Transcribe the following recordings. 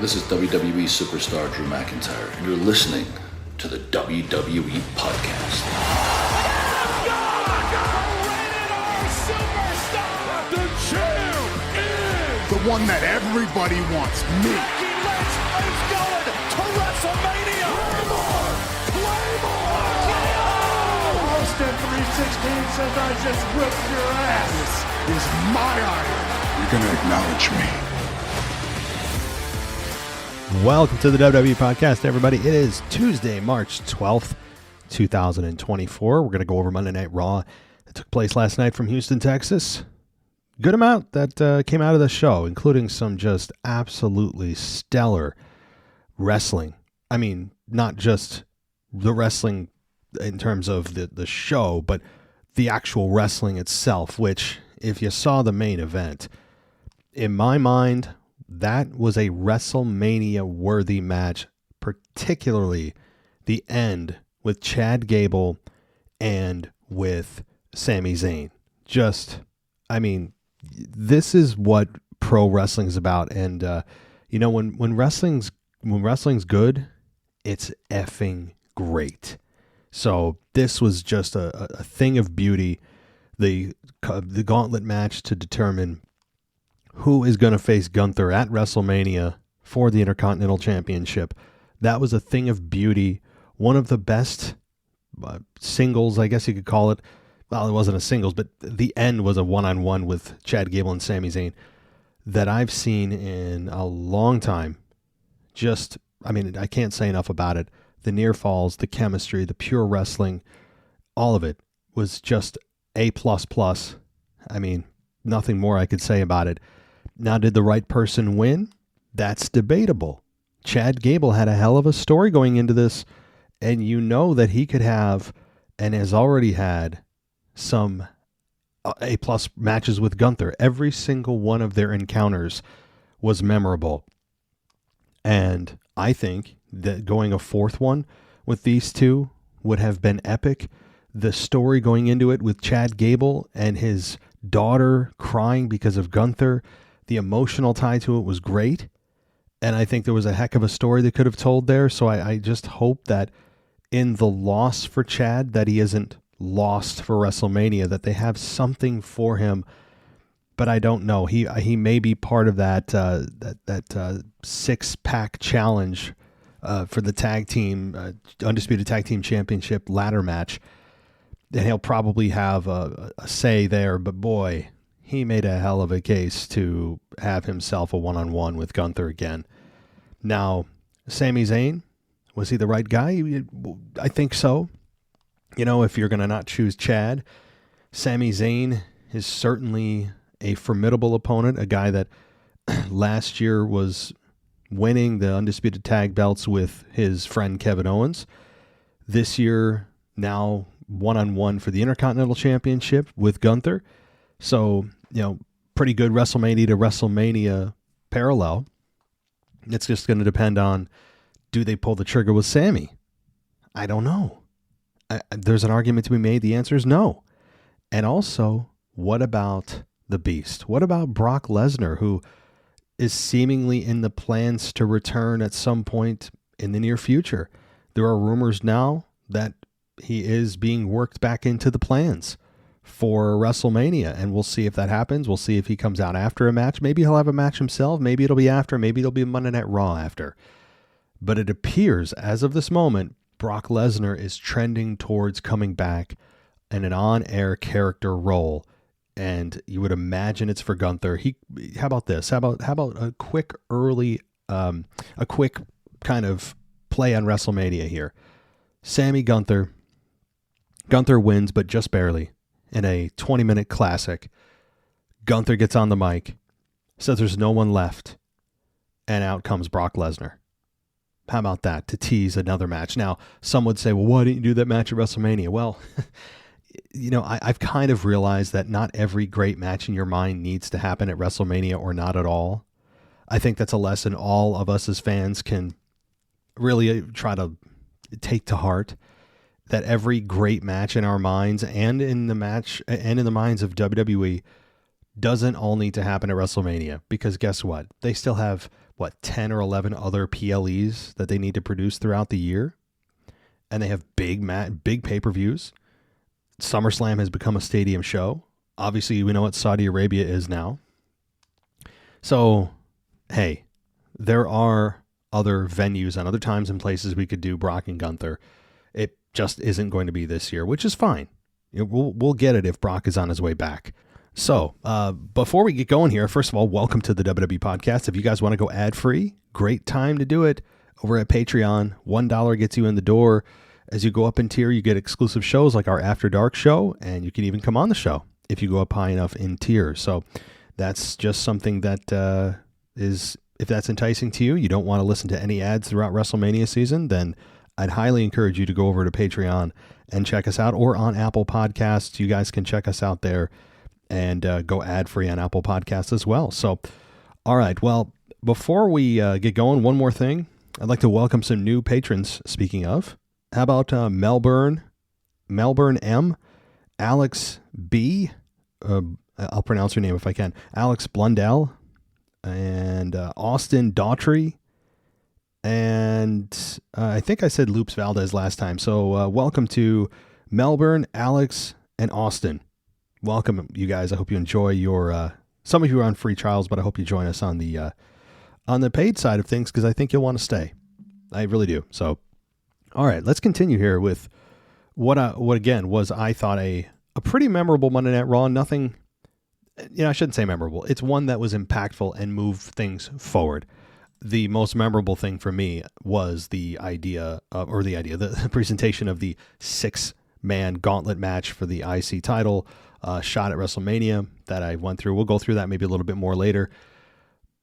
This is WWE superstar Drew McIntyre, and you're listening to the WWE Podcast. The champ is the one that everybody wants, me. Becky Lynch is going to WrestleMania. Claymore! Austin 316 says I just whipped your ass. This is my iron. You're going to acknowledge me. Welcome to the WWE Podcast, everybody. It is Tuesday, March 12th, 2024. We're going to go over Monday Night Raw that took place last night from Houston, Texas. Good amount that came out of the show, including some just absolutely stellar wrestling. I mean, not just the wrestling in terms of the show, but the actual wrestling itself, which, if you saw the main event, in my mind, that was a WrestleMania-worthy match, particularly the end with Chad Gable and with Sami Zayn. This is what pro wrestling is about. And, when wrestling's good, it's effing great. So this was just a thing of beauty. The Gauntlet match to determine who is going to face Gunther at WrestleMania for the Intercontinental Championship. That was a thing of beauty. One of the best singles, I guess you could call it. Well, it wasn't a singles, but the end was a one-on-one with Chad Gable and Sami Zayn that I've seen in a long time. I can't say enough about it. The near falls, the chemistry, the pure wrestling, all of it was just A++. Nothing more I could say about it. Now, did the right person win? That's debatable. Chad Gable had a hell of a story going into this, and you know that he could have, and has already had, some A+ matches with Gunther. Every single one of their encounters was memorable. And I think that going a fourth one with these two would have been epic. The story going into it with Chad Gable and his daughter crying because of Gunther, the emotional tie to it was great. And I think there was a heck of a story they could have told there. So I just hope that in the loss for Chad, that he isn't lost for WrestleMania, that they have something for him. But I don't know. He may be part of that 6-pack challenge for the tag team, Undisputed Tag Team Championship ladder match. And he'll probably have a say there, but boy, he made a hell of a case to have himself a one-on-one with Gunther again. Now, Sami Zayn, was he the right guy? I think so. If you're going to not choose Chad, Sami Zayn is certainly a formidable opponent, a guy that last year was winning the Undisputed Tag belts with his friend Kevin Owens. This year, now one-on-one for the Intercontinental Championship with Gunther. So, pretty good WrestleMania to WrestleMania parallel. It's just going to depend on, do they pull the trigger with Sami? I don't know. There's an argument to be made. The answer is no. And also, what about the Beast? What about Brock Lesnar, who is seemingly in the plans to return at some point in the near future? There are rumors now that he is being worked back into the plans for WrestleMania, and we'll see if that happens. We'll see if he comes out after a match. Maybe he'll have a match himself. Maybe it'll be after. Maybe it'll be Monday Night Raw after. But it appears, as of this moment, Brock Lesnar is trending towards coming back in an on-air character role, and you would imagine it's for Gunther. How about this? How about a quick kind of play on WrestleMania here? Sami Gunther wins, but just barely, in a 20-minute classic. Gunther gets on the mic, says there's no one left, and out comes Brock Lesnar. How about that, to tease another match? Now, some would say, well, why didn't you do that match at WrestleMania? Well, I've kind of realized that not every great match in your mind needs to happen at WrestleMania or not at all. I think that's a lesson all of us as fans can really try to take to heart, that every great match in our minds and in the minds of WWE doesn't all need to happen at WrestleMania, because guess what? They still have, 10 or 11 other PLEs that they need to produce throughout the year. And they have big pay-per-views. SummerSlam has become a stadium show. Obviously, we know what Saudi Arabia is now. So, hey, there are other venues and other times and places we could do Brock and Gunther. It just isn't going to be this year, which is fine. We'll get it if Brock is on his way back. So, before we get going here, first of all, welcome to the WWE Podcast. If you guys want to go ad-free, great time to do it over at Patreon. $1 gets you in the door. As you go up in tier, you get exclusive shows like our After Dark show, and you can even come on the show if you go up high enough in tier. So that's just something that is, if that's enticing to you, you don't want to listen to any ads throughout WrestleMania season, then I'd highly encourage you to go over to Patreon and check us out, or on Apple Podcasts. You guys can check us out there and go ad-free on Apple Podcasts as well. So, all right, well, before we get going, one more thing. I'd like to welcome some new patrons, speaking of. How about Melbourne M, Alex B, I'll pronounce her name if I can, Alex Blundell, and Austin Daughtry, and I think I said Loops Valdez last time. So welcome to Melbourne, Alex, and Austin. Welcome, you guys. I hope you enjoy your, some of you are on free trials, but I hope you join us on the paid side of things, because I think you'll want to stay. I really do. So, all right, let's continue here with what again was, I thought, a pretty memorable Monday Night Raw. Nothing, I shouldn't say memorable. It's one that was impactful and moved things forward. The most memorable thing for me was the presentation of the 6-man gauntlet match for the IC title, shot at WrestleMania that I went through. We'll go through that maybe a little bit more later.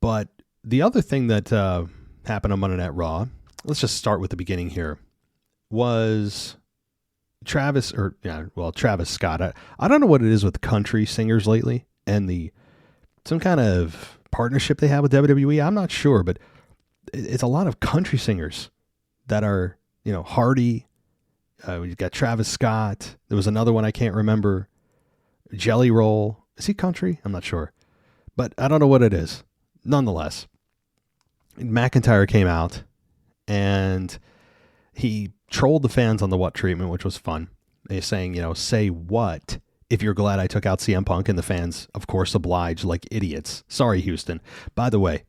But the other thing that happened on Monday Night Raw, let's just start with the beginning here, was Travis Scott. I don't know what it is with country singers lately and some kind of partnership they have with WWE. I'm not sure, but it's a lot of country singers that are, Hardy. We've got Travis Scott. There was another one I can't remember. Jelly Roll. Is he country? I'm not sure, but I don't know what it is. Nonetheless, McIntyre came out and he trolled the fans on the what treatment, which was fun. He's saying, say what if you're glad I took out CM Punk, and the fans, of course, obliged like idiots. Sorry, Houston. By the way,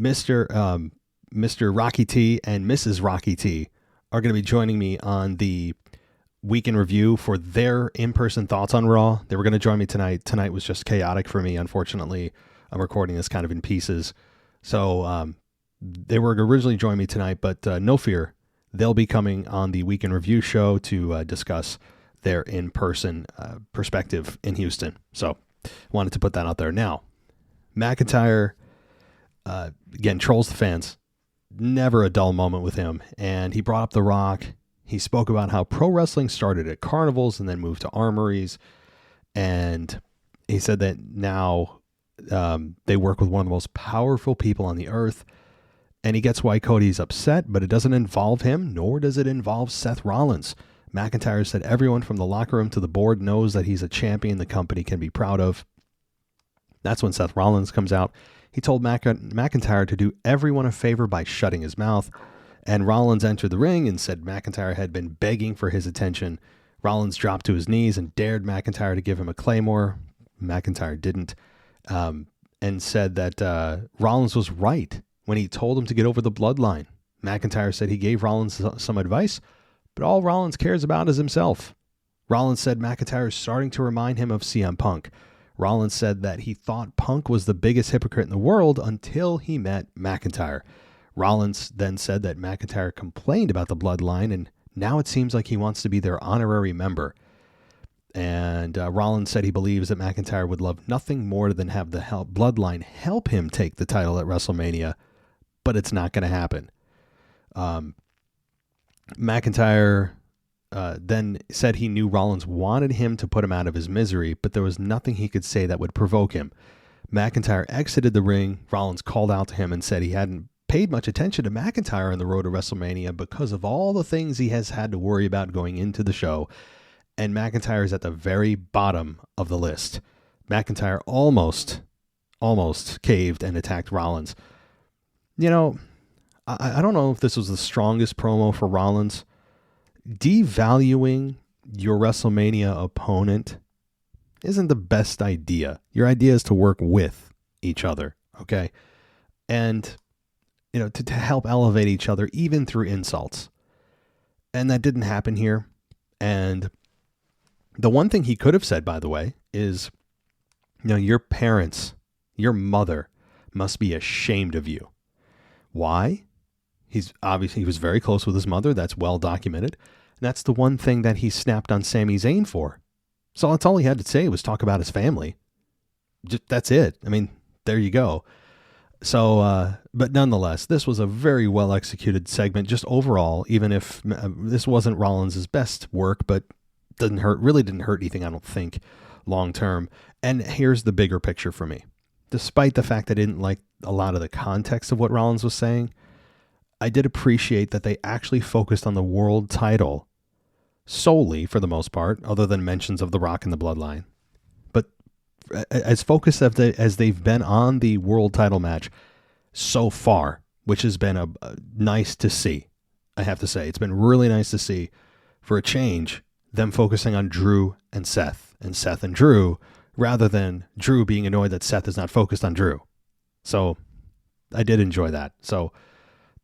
Mr. Rocky T and Mrs. Rocky T are going to be joining me on the Week in Review for their in-person thoughts on Raw. They were going to join me tonight. Tonight was just chaotic for me, unfortunately. I'm recording this kind of in pieces. So they were originally joining me tonight, but no fear. They'll be coming on the Week in Review show to discuss their in-person perspective in Houston. So wanted to put that out there. Now, McIntyre, again, trolls the fans. Never a dull moment with him. And he brought up The Rock. He spoke about how pro wrestling started at carnivals and then moved to armories. And he said that now they work with one of the most powerful people on the earth. And he gets why Cody's upset, but it doesn't involve him, nor does it involve Seth Rollins. McIntyre said everyone from the locker room to the board knows that he's a champion the company can be proud of. That's when Seth Rollins comes out. He told McIntyre to do everyone a favor by shutting his mouth. And Rollins entered the ring and said McIntyre had been begging for his attention. Rollins dropped to his knees and dared McIntyre to give him a Claymore. McIntyre didn't, and said that Rollins was right when he told him to get over the bloodline. McIntyre said he gave Rollins some advice, but all Rollins cares about is himself. Rollins said McIntyre is starting to remind him of CM Punk. Rollins said that he thought Punk was the biggest hypocrite in the world until he met McIntyre. Rollins then said that McIntyre complained about the bloodline, and now it seems like he wants to be their honorary member. And Rollins said he believes that McIntyre would love nothing more than have the bloodline help him take the title at WrestleMania, but it's not going to happen. McIntyre then said he knew Rollins wanted him to put him out of his misery, but there was nothing he could say that would provoke him. McIntyre exited the ring. Rollins called out to him and said he hadn't paid much attention to McIntyre on the road to WrestleMania because of all the things he has had to worry about going into the show, and McIntyre is at the very bottom of the list. McIntyre almost caved and attacked Rollins. You know, I don't know if this was the strongest promo for Rollins. Devaluing your WrestleMania opponent isn't the best idea. Your idea is to work with each other, okay? And, you know, to help elevate each other even through insults. And that didn't happen here. And the one thing he could have said, by the way, is, you know, your parents, your mother must be ashamed of you. Why? He was very close with his mother. That's well documented. And that's the one thing that he snapped on Sami Zayn for. So that's all he had to say was talk about his family. That's it. I mean, there you go. So, but nonetheless, this was a very well executed segment. Just overall, even if this wasn't Rollins' best work, but really didn't hurt anything, I don't think, long term. And here's the bigger picture for me. Despite the fact I didn't like a lot of the context of what Rollins was saying, I did appreciate that they actually focused on the world title solely, for the most part, other than mentions of The Rock and the Bloodline. But as focused as they've been on the world title match so far, which has been a nice to see, I have to say. It's been really nice to see, for a change, them focusing on Drew and Seth and Drew, rather than Drew being annoyed that Seth is not focused on Drew. So I did enjoy that. So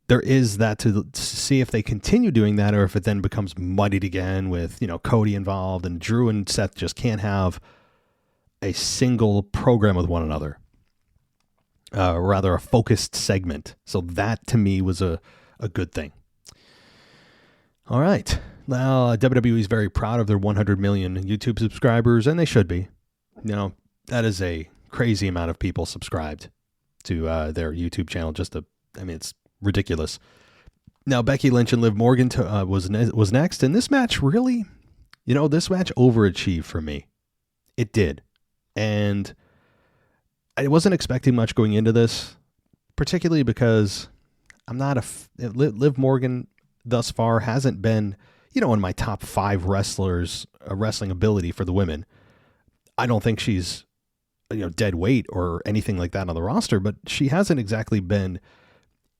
there is that to see if they continue doing that, or if it then becomes muddied again with, you know, Cody involved and Drew and Seth just can't have a single program with one another. Rather a focused segment. So that to me was a good thing. All right. Now, WWE is very proud of their 100 million YouTube subscribers, and they should be. You know, that is a crazy amount of people subscribed to their YouTube channel. It's ridiculous. Now, Becky Lynch and Liv Morgan was next, and this match really, you know, this match overachieved for me. It did. And I wasn't expecting much going into this, particularly because I'm not Liv Morgan thus far hasn't been, you know, in my top 5 wrestlers, wrestling ability for the women. I don't think she's, you know, dead weight or anything like that on the roster, but she hasn't exactly been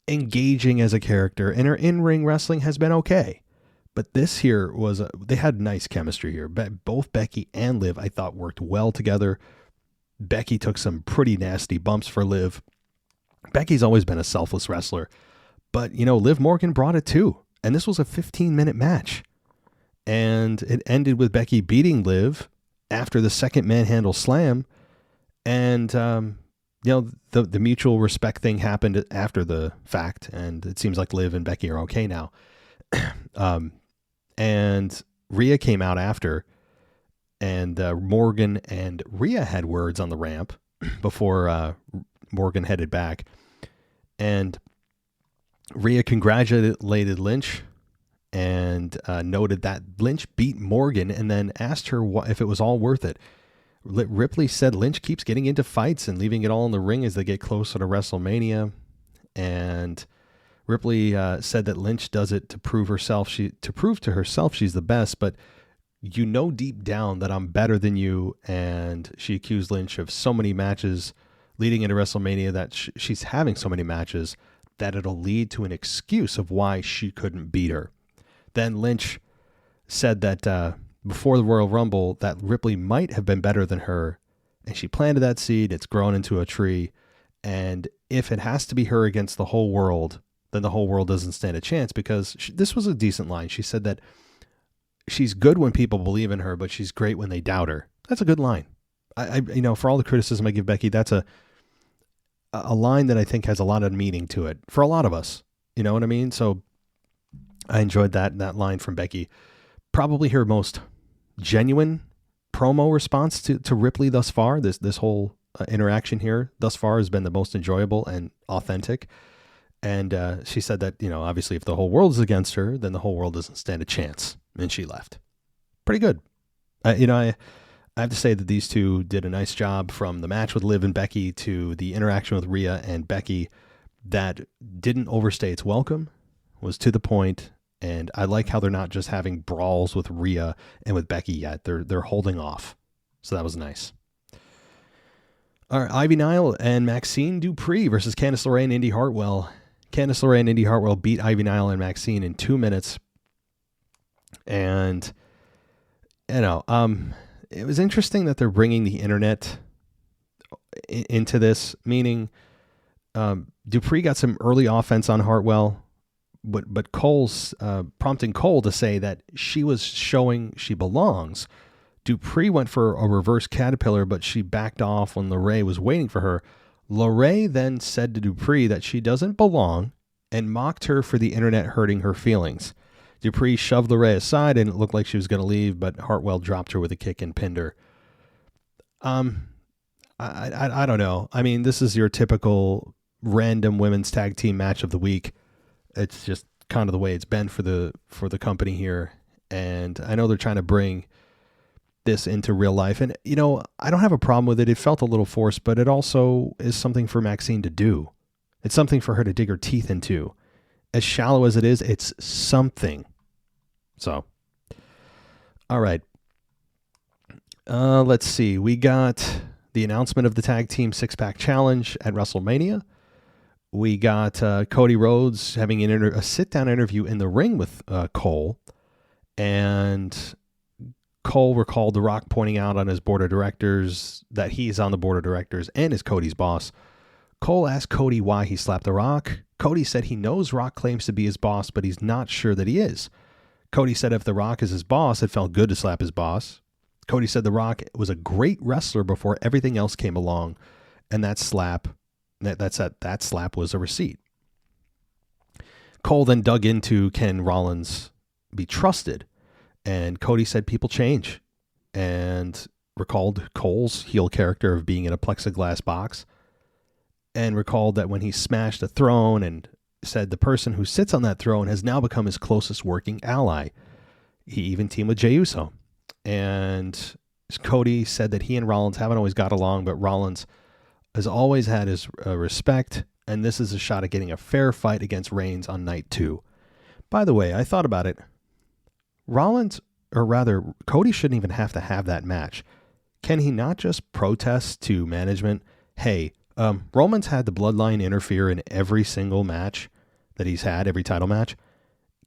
engaging as a character, and her in-ring wrestling has been okay. But this here they had nice chemistry here. Both Becky and Liv, I thought, worked well together. Becky took some pretty nasty bumps for Liv. Becky's always been a selfless wrestler, but, you know, Liv Morgan brought it too. And this was a 15-minute match. And it ended with Becky beating Liv after the second manhandle slam. And, you know, the mutual respect thing happened after the fact. And it seems like Liv and Becky are okay now. And Rhea came out after. And Morgan and Rhea had words on the ramp before Morgan headed back. And Rhea congratulated Lynch and noted that Lynch beat Morgan, and then asked her if it was all worth it. Ripley said Lynch keeps getting into fights and leaving it all in the ring as they get closer to WrestleMania. And Ripley said that Lynch does it to prove to herself she's the best, but you know deep down that I'm better than you. And she accused Lynch of so many matches leading into WrestleMania, that she's having so many matches that it'll lead to an excuse of why she couldn't beat her. Then Lynch said that before the Royal Rumble, that Ripley might have been better than her, and she planted that seed. It's grown into a tree, and if it has to be her against the whole world, then the whole world doesn't stand a chance, because this was a decent line. She said that she's good when people believe in her, but she's great when they doubt her. That's a good line. I you know, for all the criticism I give Becky, that's a line that I think has a lot of meaning to it for a lot of us. You know what I mean? So I enjoyed that line from Becky. Probably her most genuine promo response to Ripley thus far. This whole interaction here thus far has been the most enjoyable and authentic. And she said that, you know, obviously if the whole world is against her, then the whole world doesn't stand a chance. And she left. Pretty good. You know, I have to say that these two did a nice job, from the match with Liv and Becky to the interaction with Rhea and Becky, that didn't overstay its welcome, was to the point. And I like how they're not just having brawls with Rhea and with Becky yet. They're holding off. So that was nice. All right, Ivy Nile and Maxine Dupree versus Candice LeRae and Indy Hartwell. Candice LeRae and Indy Hartwell beat Ivy Nile and Maxine in 2 minutes. And, it was interesting that they're bringing the internet into this, meaning Dupree got some early offense on Hartwell, but Cole's prompting Cole to say that she was showing she belongs. Dupree went for a reverse caterpillar, but she backed off when LeRae was waiting for her. LeRae then said to Dupree that she doesn't belong and mocked her for the internet hurting her feelings. Dupree shoved LeRae aside and it looked like she was going to leave, but Hartwell dropped her with a kick and pinned her. I don't know. I mean, this is your typical random women's tag team match of the week. It's just kind of the way it's been for the company here. And I know they're trying to bring this into real life. And, I don't have a problem with it. It felt a little forced, but it also is something for Maxine to do. It's something for her to dig her teeth into. As shallow as it is, it's something. So, all right. Let's see. We got the announcement of the Tag Team Six-Pack Challenge at WrestleMania. We got Cody Rhodes having a sit-down interview in the ring with Cole. And Cole recalled The Rock pointing out on his board of directors that he's on the board of directors and is Cody's boss. Cole asked Cody why he slapped The Rock. Cody said he knows Rock claims to be his boss, but he's not sure that he is. Cody said if The Rock is his boss, it felt good to slap his boss. Cody said The Rock was a great wrestler before everything else came along, and that slap was a receipt. Cole then dug into can Rollins be trusted, and Cody said people change, and recalled Cole's heel character of being in a plexiglass box, and recalled that when he smashed a throne and said the person who sits on that throne has now become his closest working ally. He even teamed with Jey Uso. And Cody said that he and Rollins haven't always got along, but Rollins has always had his respect, and this is a shot at getting a fair fight against Reigns on night 2. By the way, I thought about it. Cody shouldn't even have to have that match. Can he not just protest to management, hey, Roman's had the bloodline interfere in every single match that he's had, every title match.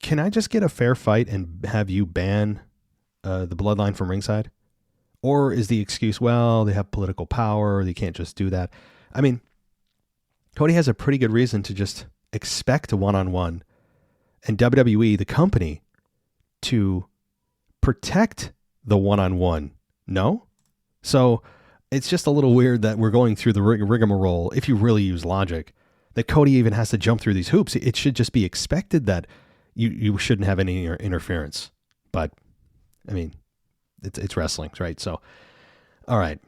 Can I just get a fair fight and have you ban the bloodline from ringside? Or is the excuse, well, they have political power, they can't just do that? I mean, Cody has a pretty good reason to just expect a one-on-one, and WWE, the company, to protect the one-on-one. No? So it's just a little weird that we're going through the rigmarole, if you really use logic, that Cody even has to jump through these hoops. It should just be expected that you shouldn't have any interference. But, I mean, it's wrestling, right? So, all right.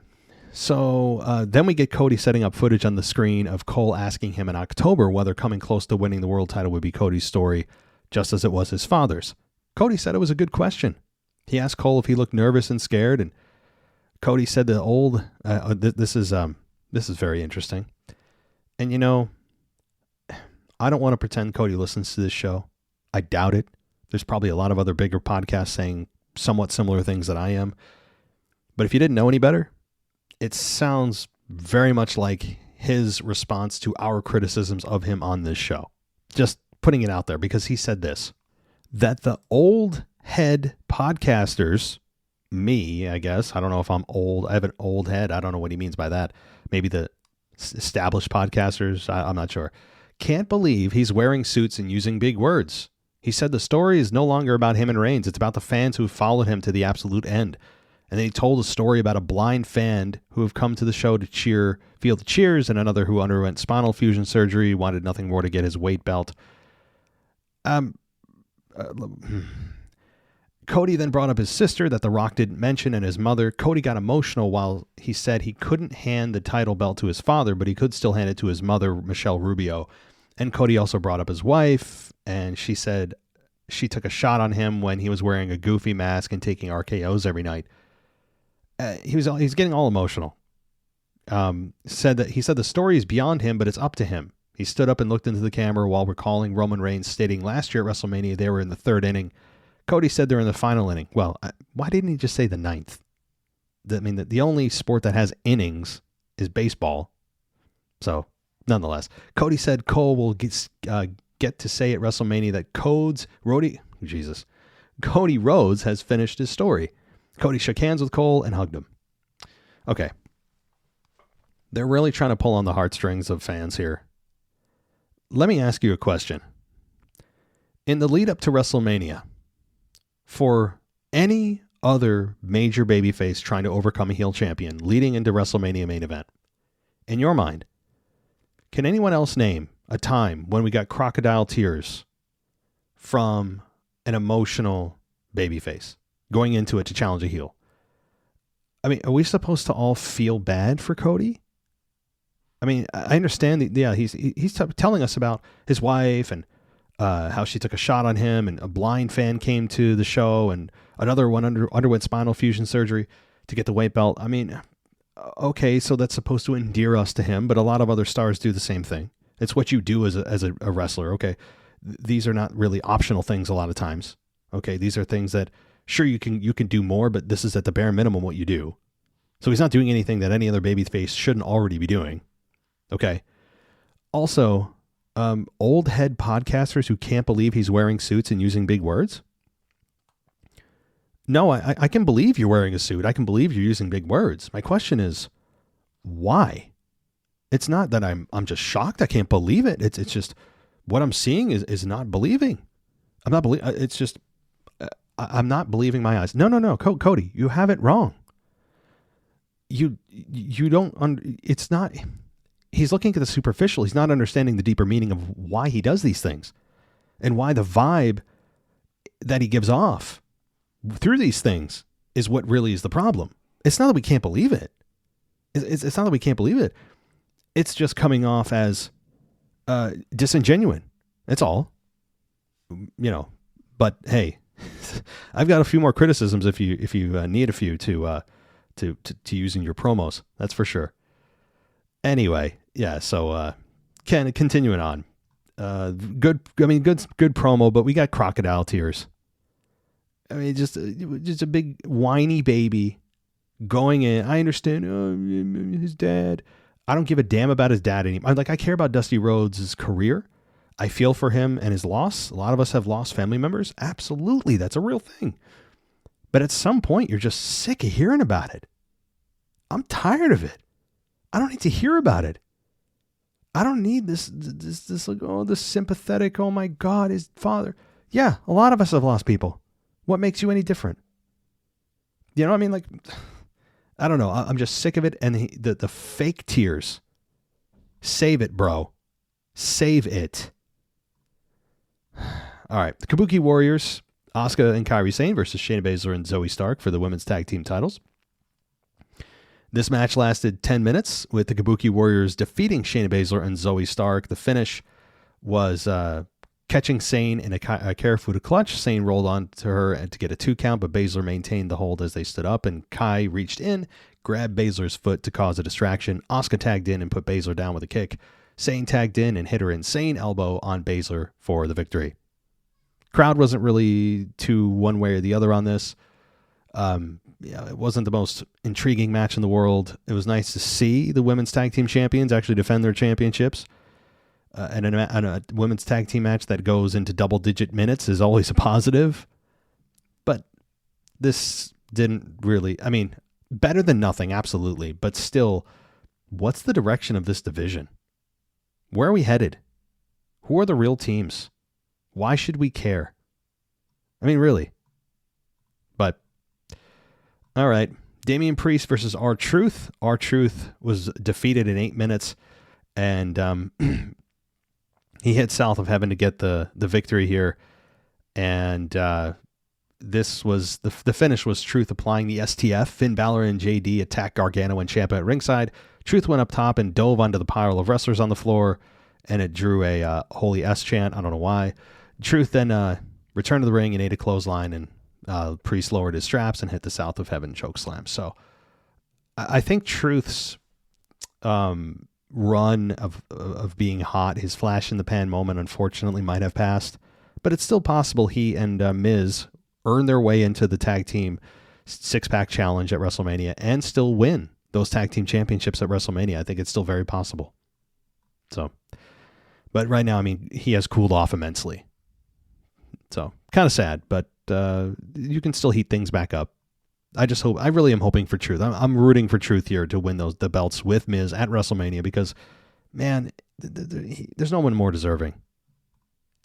So then we get Cody setting up footage on the screen of Cole asking him in October whether coming close to winning the world title would be Cody's story, just as it was his father's. Cody said it was a good question. He asked Cole if he looked nervous and scared, and Cody said the old, this is very interesting. And I don't want to pretend Cody listens to this show. I doubt it. There's probably a lot of other bigger podcasts saying somewhat similar things that I am. But if you didn't know any better, it sounds very much like his response to our criticisms of him on this show. Just putting it out there, because he said this, that the old head podcasters, me, I guess, I don't know if I'm old, I have an old head, I don't know what he means by that. Maybe the established podcasters, I'm not sure, can't believe he's wearing suits and using big words. He said the story is no longer about him and Reigns, it's about the fans who followed him to the absolute end. And then he told a story about a blind fan who have come to the show to feel the cheers, and another who underwent spinal fusion surgery, wanted nothing more to get his weight belt. Cody then brought up his sister that The Rock didn't mention, and his mother. Cody got emotional while he said he couldn't hand the title belt to his father, but he could still hand it to his mother, Michelle Rubio. And Cody also brought up his wife, and she said she took a shot on him when he was wearing a goofy mask and taking RKOs every night. He's getting all emotional. He said the story is beyond him, but it's up to him. He stood up and looked into the camera while recalling Roman Reigns stating last year at WrestleMania they were in the third inning. Cody said they're in the final inning. Well, why didn't he just say the ninth? The only sport that has innings is baseball. So, nonetheless, Cody said Cole will get to say at WrestleMania that Cody Rhodes has finished his story. Cody shook hands with Cole and hugged him. Okay. They're really trying to pull on the heartstrings of fans here. Let me ask you a question. In the lead up to WrestleMania, for any other major babyface trying to overcome a heel champion leading into WrestleMania main event, in your mind, can anyone else name a time when we got crocodile tears from an emotional babyface going into it to challenge a heel? I mean, are we supposed to all feel bad for Cody? I mean, I understand he's telling us about his wife and how she took a shot on him, and a blind fan came to the show, and another one underwent spinal fusion surgery to get the weight belt. I mean, okay, so that's supposed to endear us to him, but a lot of other stars do the same thing. It's what you do as a wrestler. Okay, these are not really optional things a lot of times. Okay, these are things that sure you can do more, but this is at the bare minimum what you do. So he's not doing anything that any other babyface shouldn't already be doing. Okay. Also, old head podcasters who can't believe he's wearing suits and using big words. No, I can believe you're wearing a suit. I can believe you're using big words. My question is, why? It's not that I'm just shocked. I can't believe it. It's just what I'm seeing is not believing. I'm not believing. It's just I'm not believing my eyes. No, Cody, you have it wrong. You don't. It's not. He's looking at the superficial. He's not understanding the deeper meaning of why he does these things and why the vibe that he gives off through these things is what really is the problem. It's not that we can't believe it. It's not that we can't believe it. It's just coming off as disingenuine. That's all. But hey, I've got a few more criticisms if you need a few to use in your promos. That's for sure. Anyway, yeah, so continuing on. Good promo, but we got crocodile tears. I mean, just a big whiny baby going in. I understand his dad. I don't give a damn about his dad anymore. I care about Dusty Rhodes' career. I feel for him and his loss. A lot of us have lost family members. Absolutely, that's a real thing. But at some point, you're just sick of hearing about it. I'm tired of it. I don't need to hear about it. I don't need this like, this sympathetic, oh my God, his father. Yeah, a lot of us have lost people. What makes you any different? You know what I mean? Like, I don't know. I'm just sick of it. And the fake tears. Save it, bro. Save it. All right. The Kabuki Warriors, Asuka and Kairi Sane versus Shayna Baszler and Zoe Stark for the women's tag team titles. This match lasted 10 minutes with the Kabuki Warriors defeating Shayna Baszler and Zoe Stark. The finish was catching Sane in a Karafuda clutch. Sane rolled on to her to get a 2 count, but Baszler maintained the hold as they stood up, and Kai reached in, grabbed Baszler's foot to cause a distraction. Asuka tagged in and put Baszler down with a kick. Sane tagged in and hit her insane elbow on Baszler for the victory. Crowd wasn't really too one way or the other on this. It wasn't the most intriguing match in the world. It was nice to see the women's tag team champions actually defend their championships. And a women's tag team match that goes into double-digit minutes is always a positive. But this didn't really... I mean, better than nothing, absolutely. But still, what's the direction of this division? Where are we headed? Who are the real teams? Why should we care? I mean, really. But, all right. Damian Priest versus R-Truth. R-Truth was defeated in 8 minutes. And he hit South of Heaven to get the victory here. And this was the finish was Truth applying the STF. Finn Balor and JD attacked Gargano and Ciampa at ringside. Truth went up top and dove onto the pile of wrestlers on the floor, and it drew a holy S chant. I don't know why. Truth then returned to the ring and ate a clothesline, and Priest lowered his straps and hit the South of Heaven chokeslam. So I think Truth's run of being hot, his flash in the pan moment, unfortunately might have passed, but it's still possible he and Miz earn their way into the tag team 6-pack challenge at WrestleMania and still win those tag team championships at WrestleMania. I think it's still very possible. So, but right now, I mean, he has cooled off immensely. So kind of sad, but you can still heat things back up. I really am hoping for Truth. I'm rooting for Truth here to win the belts with Miz at WrestleMania because, man, there's no one more deserving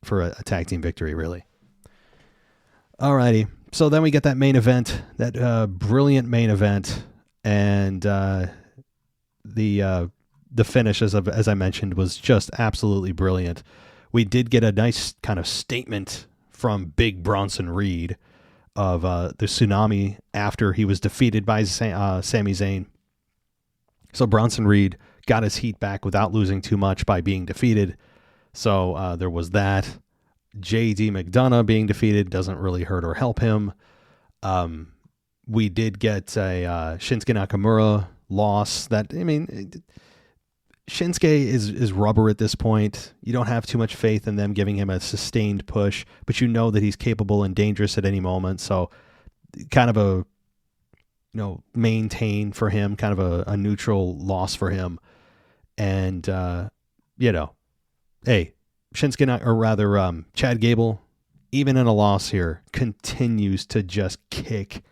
for a tag team victory, really. Alrighty. So then we get that main event, that brilliant main event, and the finish, as I mentioned, was just absolutely brilliant. We did get a nice kind of statement from Big Bronson Reed of the Tsunami after he was defeated by Sami Zayn. So Bronson Reed got his heat back without losing too much by being defeated. So there was that. JD McDonough being defeated doesn't really hurt or help him. We did get a Shinsuke Nakamura loss. Shinsuke is rubber at this point. You don't have too much faith in them giving him a sustained push, but you know that he's capable and dangerous at any moment. So kind of a, maintain for him, kind of a neutral loss for him. And, hey, Chad Gable, even in a loss here, continues to just kick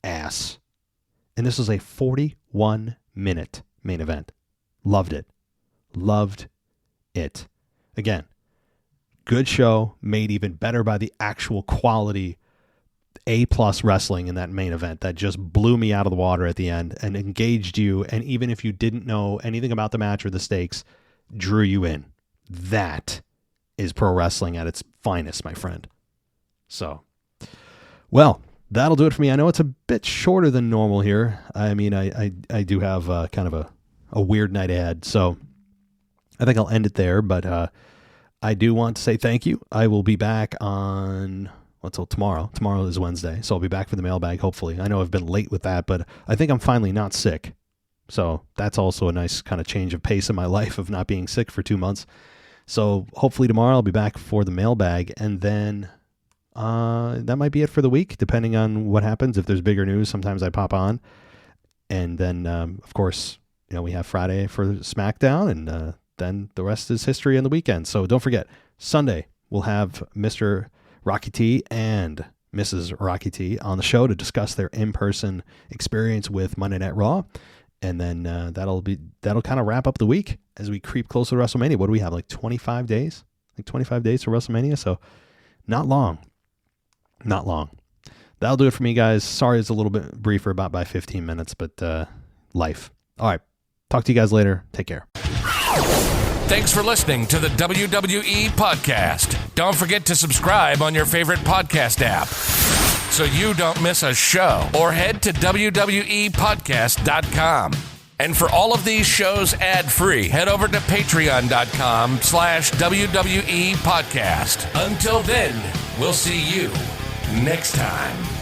ass. And this was a 41-minute main event. Loved it. Again, good show, made even better by the actual quality A+ wrestling in that main event that just blew me out of the water at the end and engaged you. And even if you didn't know anything about the match or the stakes, drew you in. That is pro wrestling at its finest, my friend. So, well, that'll do it for me. I know it's a bit shorter than normal here. I mean, I do have kind of a weird night ahead, so I think I'll end it there, but I do want to say thank you. I will be back on, tomorrow. Tomorrow is Wednesday, so I'll be back for the mailbag, hopefully. I know I've been late with that, but I think I'm finally not sick. So that's also a nice kind of change of pace in my life of not being sick for 2 months. So hopefully tomorrow I'll be back for the mailbag, and then that might be it for the week, depending on what happens. If there's bigger news, sometimes I pop on. And then, of course, we have Friday for SmackDown, and then the rest is history on the weekend. So don't forget, Sunday we'll have Mr. Rocky T and Mrs. Rocky T on the show to discuss their in-person experience with Monday Night Raw. And then that'll kind of wrap up the week as we creep closer to WrestleMania. What do we have, like 25 days? Like 25 days for WrestleMania? So not long. That'll do it for me, guys. Sorry it's a little bit briefer, about by 15 minutes, but life. All right. Talk to you guys later. Take care. Thanks for listening to the WWE Podcast. Don't forget to subscribe on your favorite podcast app so you don't miss a show, or head to WWEpodcast.com. And for all of these shows ad-free, head over to patreon.com/WWE Podcast. Until then, we'll see you next time.